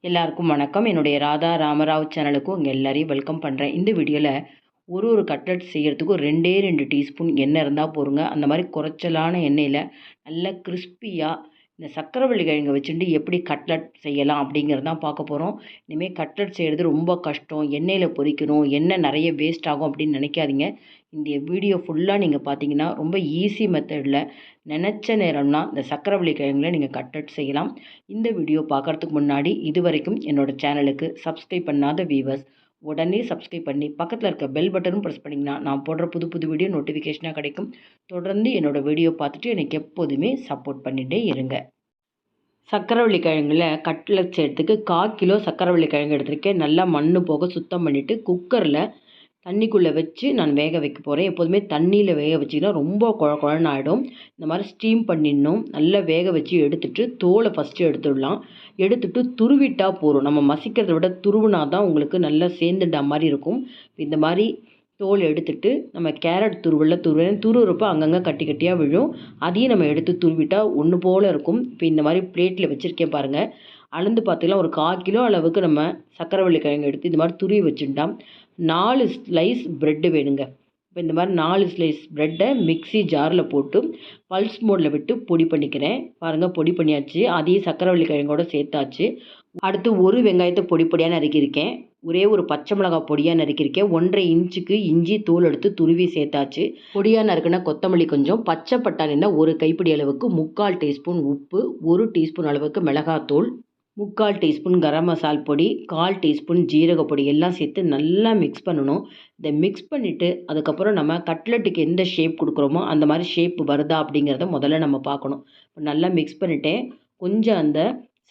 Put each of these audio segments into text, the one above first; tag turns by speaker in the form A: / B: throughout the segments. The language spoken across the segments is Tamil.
A: எல்லாருக்கும் வணக்கம். என்னுடைய ராதா ராமராவ் சேனலுக்கு உங்கள் எல்லாரையும் வெல்கம் பண்ணுறேன். இந்த வீடியோவில் ஒரு கட்லட் செய்கிறதுக்கு ஒரு 2 டீஸ்பூன் எண்ணெய் இருந்தால் போருங்க. அந்த மாதிரி குறைச்சலான எண்ணெயில் நல்ல கிறிஸ்பியாக இந்த சக்கரவள்ளி கிழங்கை வச்சுட்டு எப்படி கட்லட் செய்யலாம் அப்படிங்கிறது தான் பார்க்க போகிறோம். இனிமேல் கட்லட் செய்கிறது ரொம்ப கஷ்டம், எண்ணெயில் பொரிக்கணும், எண்ணெய் நிறைய வேஸ்ட் ஆகும் அப்படின்னு நினைக்காதீங்க. இந்த வீடியோ ஃபுல்லாக நீங்கள் பார்த்தீங்கன்னா ரொம்ப ஈஸி மெத்தடில் நினச்ச நேரம்னா இந்த சக்கரவள்ளி கிழங்குல நீங்கள் கட்லட் செய்யலாம். இந்த வீடியோ பார்க்குறதுக்கு முன்னாடி இது வரைக்கும் என்னோடய சேனலுக்கு சப்ஸ்கிரைப் பண்ணாத வியூவர்ஸ் உடனே சப்ஸ்கிரைப் பண்ணி பக்கத்தில் இருக்க பெல் பட்டனும் ப்ரெஸ் பண்ணிங்கன்னா நான் போடுற புது வீடியோ நோட்டிஃபிகேஷனாக கிடைக்கும். தொடர்ந்து என்னோடய வீடியோ பார்த்துட்டு எனக்கு எப்போதுமே சப்போர்ட் பண்ணிகிட்டே இருங்க. சக்கரவள்ளி கிழங்குல கட்லட் செய்கிறதுக்கு 1/4 கிலோ சக்கரவள்ளி கிழங்கு எடுத்திருக்கேன். நல்லா மண் போக சுத்தம் பண்ணிவிட்டு குக்கரில் தண்ணிக்குள்ளே வச்சு நான் வேக வைக்க போகிறேன். எப்போதுமே தண்ணியில் வேக வச்சிங்கன்னா ரொம்ப குழன்னு ஆகிடும். இந்த மாதிரி ஸ்டீம் பண்ணிடணும். நல்லா வேக வச்சு எடுத்துகிட்டு தோலை ஃபஸ்ட்டு எடுத்துடலாம். எடுத்துகிட்டு துருவிட்டால் போதும். நம்ம மசிக்கிறத விட துருவினா தான் உங்களுக்கு நல்லா சேர்ந்துட்டா மாதிரி இருக்கும். இந்த மாதிரி தோல் எடுத்துகிட்டு நம்ம கேரட் துருவுறப்போ அங்கங்கே கட்டி கட்டியாக விழும். அதையும் நம்ம எடுத்து துருவிட்டால் ஒன்று போல் இருக்கும். இப்போ இந்த மாதிரி பிளேட்டில் வச்சுருக்கேன் பாருங்கள். அளந்து பார்த்திங்கன்னா ஒரு 1/4 கிலோ அளவுக்கு நம்ம சக்கரவள்ளி கிழங்கு எடுத்து இந்த மாதிரி துருவி வச்சுட்டா 4 ஸ்லைஸ் ப்ரெட்டு வேணுங்க. இப்போ இந்த மாதிரி 4 ஸ்லைஸ் ப்ரெட்டை மிக்ஸி ஜாரில் போட்டு பல்ஸ் மோடில் விட்டு பொடி பண்ணிக்கிறேன். பாருங்கள், பொடி பண்ணியாச்சு. அதையும் சக்கரவள்ளி கிழங்கோடு சேர்த்தாச்சு. அடுத்து ஒரு வெங்காயத்தை பொடியாக நறுக்கியிருக்கேன். ஒரு பச்சை மிளகாய் பொடியாக நறுக்கியிருக்கேன். 1.5 இன்ச்சுக்கு இஞ்சி தோல் எடுத்து துருவி சேர்த்தாச்சு. பொடியாக நறுக்குனா கொத்தமல்லி கொஞ்சம், பச்சை பட்டாணி இருந்தால் ஒரு கைப்பிடி அளவுக்கு, 3/4 டீஸ்பூன் உப்பு, 1 டீஸ்பூன் அளவுக்கு மிளகாத்தூள், 3/4 டீஸ்பூன் கரம் மசால் பொடி, 1/4 டீஸ்பூன் ஜீரக பொடி எல்லாம் சேர்த்து நல்லா மிக்ஸ் பண்ணணும். இதை மிக்ஸ் பண்ணிவிட்டு அதுக்கப்புறம் நம்ம கட்லெட்டுக்கு எந்த ஷேப் கொடுக்குறோமோ அந்த மாதிரி ஷேப் வருதா அப்படிங்கிறத முதல்ல நம்ம பார்க்கணும். நல்லா மிக்ஸ் பண்ணிவிட்டேன். கொஞ்சம் அந்த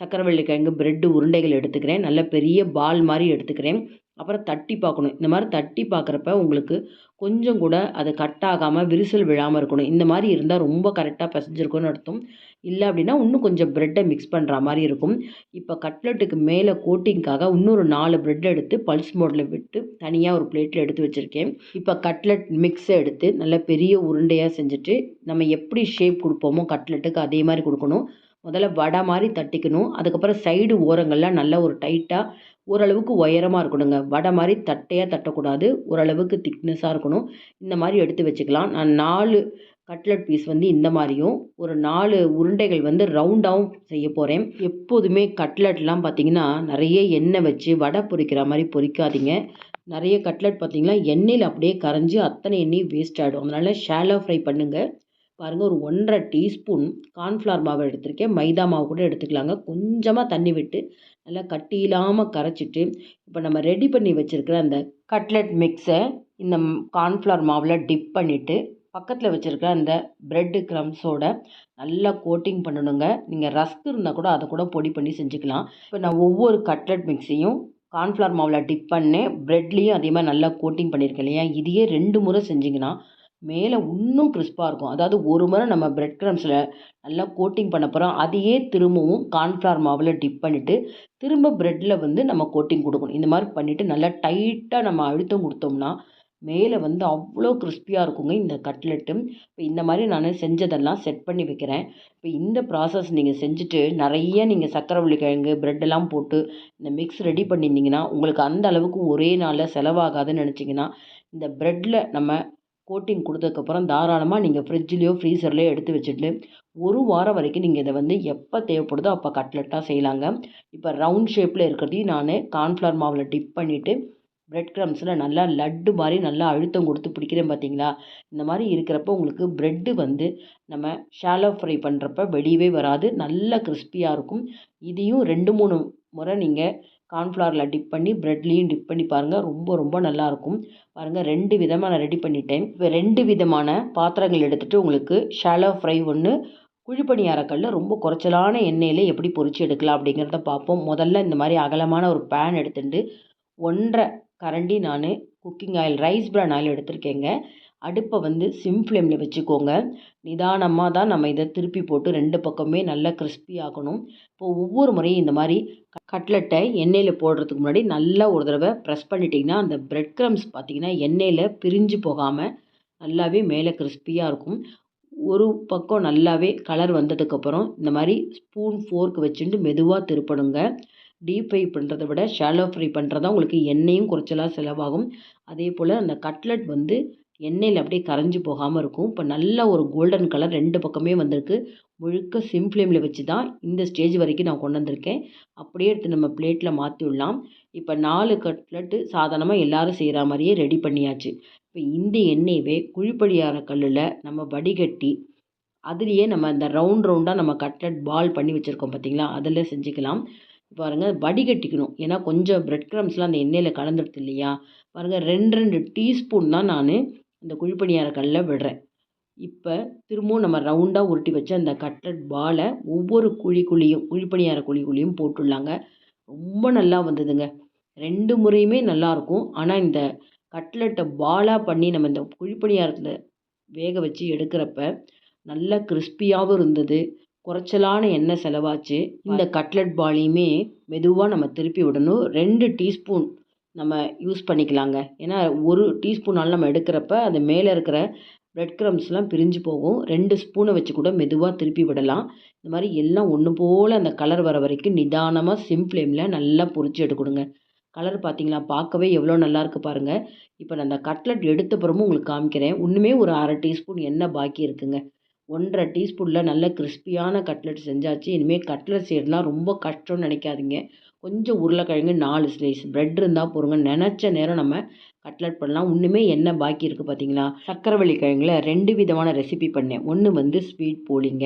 A: சக்கரவள்ளி கிழங்கு ப்ரெட்டு உருண்டைகள் எடுத்துக்கிறேன். நல்ல பெரிய பால் மாதிரி எடுத்துக்கிறேன். அப்புறம் தட்டி பார்க்கணும். இந்த மாதிரி தட்டி பார்க்குறப்ப உங்களுக்கு கொஞ்சம் கூட அது கட் ஆகாமல் விரிசல் விழாமல் இருக்கணும். இந்த மாதிரி இருந்தால் ரொம்ப கரெக்டாக பிசைஞ்சிருக்கும்னு அர்த்தம். இல்லை அப்படின்னா இன்னும் கொஞ்சம் ப்ரெட்டை மிக்ஸ் பண்ணுற மாதிரி இருக்கும். இப்போ கட்லெட்டுக்கு மேலே கோட்டிங்காக இன்னொரு 4 ப்ரெட் எடுத்து பல்ஸ் மோடில் விட்டு தனியாக ஒரு பிளேட்டில் எடுத்து வச்சுருக்கேன். இப்போ கட்லெட் மிக்ஸை எடுத்து நல்ல பெரிய உருண்டையாக செஞ்சுட்டு நம்ம எப்படி ஷேப் கொடுப்போமோ கட்லெட்டுக்கு அதே மாதிரி கொடுக்கணும். முதல்ல வடை மாதிரி தட்டிக்கணும். அதுக்கப்புறம் சைடு ஓரங்கள்லாம் நல்லா ஒரு டைட்டாக ஓரளவுக்கு உயரமாக இருக்கணுங்க. வடை மாதிரி தட்டையாக தட்டக்கூடாது, ஓரளவுக்கு திக்னஸாக இருக்கணும். இந்த மாதிரி எடுத்து வச்சுக்கலாம். நான் 4 கட்லட் பீஸ் இந்த மாதிரியும் ஒரு 4 உருண்டைகள் ரவுண்டாகவும் செய்ய போகிறேன். எப்போதுமே கட்லட்லாம் பார்த்திங்கன்னா நிறைய எண்ணெய் வச்சு வடை பொரிக்கிற மாதிரி பொரிக்காதீங்க. நிறைய கட்லட் பார்த்திங்கன்னா எண்ணெயில் அப்படியே கரைஞ்சி அத்தனை எண்ணெயும் வேஸ்ட் ஆகிடும். அதனால் ஷாலோ ஃப்ரை பண்ணுங்கள். பாருங்கள், ஒரு 1.5 டீஸ்பூன் கார்ன்ஃப்ளவர் மாவு எடுத்திருக்கேன். மைதா மாவு கூட எடுத்துக்கலாங்க. கொஞ்சமாக தண்ணி விட்டு நல்லா கட்டி இல்லாமல் கரைச்சிட்டு இப்போ நம்ம ரெடி பண்ணி வச்சுருக்கிற அந்த கட்லெட் மிக்ஸை இந்த கார்ன்ஃப்ளவர் மாவில் டிப் பண்ணிவிட்டு பக்கத்தில் வச்சுருக்கிற அந்த ப்ரெட்டு க்ரம்ஸோட நல்லா கோட்டிங் பண்ணணுங்க. நீங்கள் ரஸ்க் இருந்தால் கூட அதை கூட பொடி பண்ணி செஞ்சுக்கலாம். இப்போ நான் ஒவ்வொரு கட்லெட் மிக்ஸையும் கார்ன்ஃப்ளவர் மாவில் டிப் பண்ணேன். ப்ரெட்லேயும் அதே மாதிரி நல்லா கோட்டிங் பண்ணியிருக்கேன் இல்லையா. இதையே 2 முறை செஞ்சிங்கன்னா மேலே இன்னும் கிறிஸ்பாக இருக்கும். அதாவது ஒரு முறை நம்ம ப்ரெட் க்ரம்ஸில் நல்லா கோட்டிங் பண்ண போகிறோம். அதையே திரும்பவும் கார்ன்ஃப்ளவர் மாவில் டிப் பண்ணிவிட்டு திரும்ப ப்ரெட்டில் நம்ம கோட்டிங் கொடுக்கணும். இந்த மாதிரி பண்ணிவிட்டு நல்லா டைட்டாக நம்ம அழுத்தம் கொடுத்தோம்னா மேலே அவ்வளோ கிறிஸ்பியாக இருக்குங்க இந்த கட்லெட்டு. இப்போ இந்த மாதிரி நான் செஞ்சதெல்லாம் செட் பண்ணி வைக்கிறேன். இப்போ இந்த ப்ராசஸ் நீங்கள் செஞ்சுட்டு நிறைய நீங்கள் சக்கரவள்ளி கிழங்கு ப்ரெட்டெல்லாம் போட்டு இந்த மிக்ஸ் ரெடி பண்ணியிருந்தீங்கன்னா உங்களுக்கு அந்த அளவுக்கு ஒரே நாளில் செலவாகாதுன்னு நினச்சிங்கன்னா இந்த ப்ரெட்டில் நம்ம கோட்டிங் கொடுத்ததுக்கப்புறம் தாராளமாக நீங்கள் ஃப்ரிட்ஜ்லேயோ ஃப்ரீசர்லேயோ எடுத்து வச்சுட்டு 1 வாரம் வரைக்கும் நீங்கள் இதை எப்போ தேவைப்படுதோ அப்போ கட்லெட்டாக செய்யலாங்க. இப்போ ரவுண்ட் ஷேப்பில் இருக்கிறதையும் நான் கார்ன்ஃப்ளவர் மாவில் டிப் பண்ணிவிட்டு ப்ரெட் க்ரம்ஸில் நல்லா லட்டு மாதிரி நல்லா அழுத்தம் கொடுத்து பிடிக்கிறேன் பார்த்தீங்களா. இந்த மாதிரி இருக்கிறப்ப உங்களுக்கு ப்ரெட்டு நம்ம ஷாலோ ஃப்ரை பண்ணுறப்ப வெளியவே வராது, நல்லா கிறிஸ்பியாக இருக்கும். இதையும் 2-3 முறை நீங்கள் கார்ன்ஃப்ளவரில் டிப் பண்ணி ப்ரெட்லேயும் டிப் பண்ணி பாருங்கள். ரொம்ப நல்லாயிருக்கும். பாருங்கள், 2 விதமாக நான் ரெடி பண்ணிட்டேன். இப்போ 2 விதமான பாத்திரங்கள் எடுத்துகிட்டு உங்களுக்கு ஷாலோ ஃப்ரை ஒன்று, குழிப்பணியாரக்கல்ல ரொம்ப குறைச்சலான எண்ணெயில் எப்படி பொரிச்சு எடுக்கலாம் அப்படிங்கிறத பார்ப்போம். முதல்ல இந்த மாதிரி அகலமான ஒரு பேன் எடுத்துட்டு 1.5 கரண்டி நான் cooking oil rice bran oil எடுத்திருக்கேங்க. அடுப்பை சிம் ஃப்ளேமில் வச்சுக்கோங்க. நிதானமாக தான் நம்ம இதை திருப்பி போட்டு 2 பக்கமே நல்லா கிறிஸ்பி ஆகணும். இப்போது ஒவ்வொரு முறையும் இந்த மாதிரி கட்லெட்டை எண்ணெயில் போடுறதுக்கு முன்னாடி நல்லா ஒரு தடவை ப்ரெஸ் பண்ணிட்டிங்கன்னா அந்த ப்ரெட் க்ரம்ஸ் பார்த்திங்கன்னா எண்ணெயில் பிரிஞ்சு போகாமல் நல்லாவே மேலே கிறிஸ்பியாக இருக்கும். ஒரு பக்கம் நல்லாவே கலர் வந்ததுக்கப்புறம் இந்த மாதிரி ஸ்பூன் ஃபோர்க் வச்சுட்டு மெதுவாக திருப்பணுங்க. டீப் ஃப்ரை பண்ணுறத விட ஷாலோ ஃப்ரை பண்ணுறது தான் உங்களுக்கு எண்ணெயும் குறைச்சலாக செலவாகும். அதே போல் அந்த கட்லட் வந்து எண்ணெயில் அப்படியே கரைஞ்சி போகாமல் இருக்கும். இப்போ நல்ல ஒரு கோல்டன் கலர் 2 பக்கமே வந்திருக்கு. முழுக்க சிம் ஃப்ளேமில் வச்சு தான் இந்த ஸ்டேஜ் வரைக்கும் நான் கொண்டு வந்திருக்கேன். அப்படியே எடுத்து நம்ம பிளேட்டில் மாற்றி விடலாம். இப்போ 4 கட்லட்டு சாதாரணமாக எல்லோரும் செய்கிற மாதிரியே ரெடி பண்ணியாச்சு. இப்போ இந்த எண்ணெயவே குழிப்படியார கல்லில் நம்ம வடிகட்டி அதுலேயே நம்ம அந்த ரவுண்டாக நம்ம கட்லட் பால் பண்ணி வச்சுருக்கோம் பார்த்தீங்களா, அதில் செஞ்சுக்கலாம். பாருங்கள் வடிகட்டிக்கணும். ஏன்னா கொஞ்சம் பிரெட் க்ரம்ஸ்லாம் அந்த எண்ணெயில் கலந்துடுது இல்லையா. பாருங்கள் 2 டீஸ்பூன் தான் நான் இந்த குழிப்பணியார கல்லில் விடுறேன். இப்போ திரும்பவும் நம்ம ரவுண்டாக உருட்டி வச்ச அந்த கட்லட் பாலை ஒவ்வொரு குழிப்பணியார குழிக்குழியும் போட்டுடலாங்க. ரொம்ப நல்லா வந்ததுங்க. 2 முறையுமே நல்லாயிருக்கும். ஆனால் இந்த கட்லட்டை பாலாக பண்ணி நம்ம இந்த குழிப்பணியாரத்தில் வேக வச்சு எடுக்கிறப்ப நல்லா கிறிஸ்பியாகவும் இருந்தது. குறைச்சலான எண்ணெய் செலவாச்சு. இந்த கட்லட் பாலையுமே மெதுவாக நம்ம திருப்பி விடணும். 2 டீஸ்பூன் நம்ம யூஸ் பண்ணிக்கலாங்க. ஏன்னா 1 டீஸ்பூனால் நம்ம எடுக்கிறப்ப அது மேலே இருக்கிற பிரெட் க்ரம்ஸ்லாம் பிரிஞ்சு போகும். 2 ஸ்பூனை வச்சு கூட மெதுவாக திருப்பி விடலாம். இந்த மாதிரி எல்லாம் ஒன்று போல் அந்த கலர் வர வரைக்கும் நிதானமாக சிம் ஃப்ளேமில் நல்லா பொரிச்சு எடுக்கணுங்க. கலர் பார்த்தீங்களா, பார்க்கவே எவ்வளோ நல்லாயிருக்கு பாருங்கள். இப்போ நான் அந்த கட்லட் எடுத்த பிறமும் உங்களுக்கு காமிக்கிறேன். இன்னுமே ஒரு 1/2 டீஸ்பூன் எண்ணெய் பாக்கி இருக்குங்க. 1/2 டீஸ்பூனில் நல்ல கிறிஸ்பியான கட்லட் செஞ்சாச்சு. இனிமேல் கட்லட் செய்யறதுலாம் ரொம்ப கஷ்டம்னு நினைக்காதீங்க. கொஞ்சம் உருளைக்கிழங்கு 4 ஸ்லைஸ் பிரெட் இருந்தால் போதுங்க. நினச்ச நேரம் நம்ம கட்லட் பண்ணலாம். இன்னுமே எண்ணெய் பாக்கி இருக்குது பார்த்தீங்களா. சக்கரவள்ளி கிழங்குல 2 விதமான ரெசிபி பண்ணேன். ஒன்று வந்து ஸ்வீட் போலிங்க.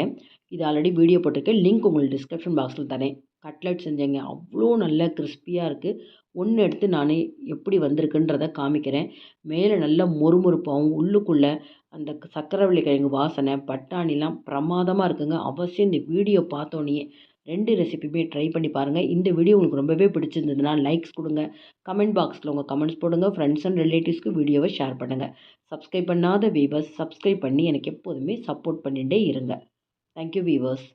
A: இது ஆல்ரெடி வீடியோ போட்டிருக்கேன். லிங்க் உங்களுக்கு டிஸ்கிரிப்ஷன் பாக்ஸில் தரேன். கட்லட் செஞ்சேங்க. அவ்வளோ நல்ல கிறிஸ்பியாக இருக்குது. ஒன்று எடுத்து நான் எப்படி வந்திருக்குன்றதை காமிக்கிறேன். மேலே நல்லா மொறுமொறுப்பாகவும் உள்ளுக்குள்ளே அந்த சக்கரவள்ளி கிழங்கு வாசனை பட்டாணிலாம் பிரமாதமாக இருக்குங்க. அவசியம் இந்த வீடியோ பார்த்தோன்னே 2 ரெசிபியுமே ட்ரை பண்ணி பாருங்கள். இந்த வீடியோ உங்களுக்கு ரொம்பவே பிடிச்சிருந்ததுன்னா லைக்ஸ் கொடுங்க. கமெண்ட் பாக்ஸில் உங்கள் கமெண்ட்ஸ் போடுங்க. ஃப்ரெண்ட்ஸ் அண்ட் ரிலேட்டிவ்ஸ்க்கு வீடியோவை ஷேர் பண்ணுங்கள். சப்ஸ்கிரைப் பண்ணாத வீவர்ஸ் சப்ஸ்கிரைப் பண்ணி எனக்கு எப்போதுமே சப்போர்ட் பண்ணிகிட்டே இருங்க. Thank you viewers.